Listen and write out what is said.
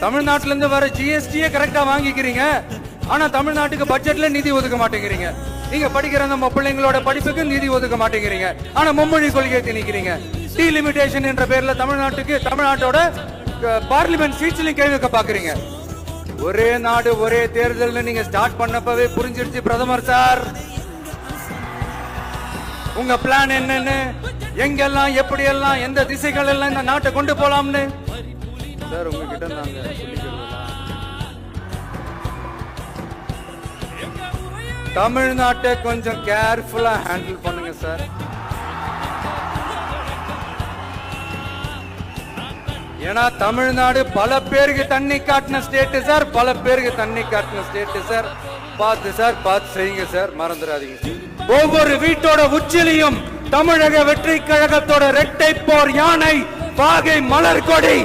தமிழ்நாட்டுல இருந்து வர ஜிஎஸ்டியே கரெக்டா வாங்கிக்கிறீங்க, ஆனா தமிழ்நாட்டுக்கு பட்ஜெட்ல நிதி ஒதுக்க மாட்டேங்கிறீங்க. நீங்க படிக்கிற நம்ம பிள்ளைங்களோட படிப்புக்கு நிதி ஒதுக்க மாட்டேங்கிறீங்க, ஆனா மும்மொழி கொள்கையை திணிக்கிறீங்க. டீலிமிட்டேஷன் என்ற பேர்ல தமிழ்நாட்டோட பார்லிமெண்ட் சீட்ஸ்லயும் கேள்வி வைக்க பாக்குறீங்க. ஒரே நாடு ஒரே தேர்தல் நீங்க ஸ்டார்ட் பண்ணப்பவே புரிஞ்சிருச்சு பிரதமர் சார், உங்க பிளான் என்னன்னு, எங்கெல்லாம் எப்படி எல்லாம் எந்த திசைகள் எல்லாம் இந்த நாட்டை கொண்டு போலாம்னு. சார் உங்ககிட்ட நாங்க தமிழ்நாட்டை கொஞ்சம் கேர்ஃபுல்லா ஹேண்டில் பண்ணுங்க சார். ஏன்னா தமிழ்நாடு பல பேருக்கு தண்ணி காட்டின ஸ்டேட் சார், பல பேருக்கு தண்ணி காட்டின ஸ்டேட் சார். பார்த்து செய்யுங்க சார், மறந்துடாதீங்க. ஒவ்வொரு வீட்டோட உச்சிலையும் தமிழக வெற்றி கழகத்தோட இரட்டை போர் யானை, பாகை மலர் கொடி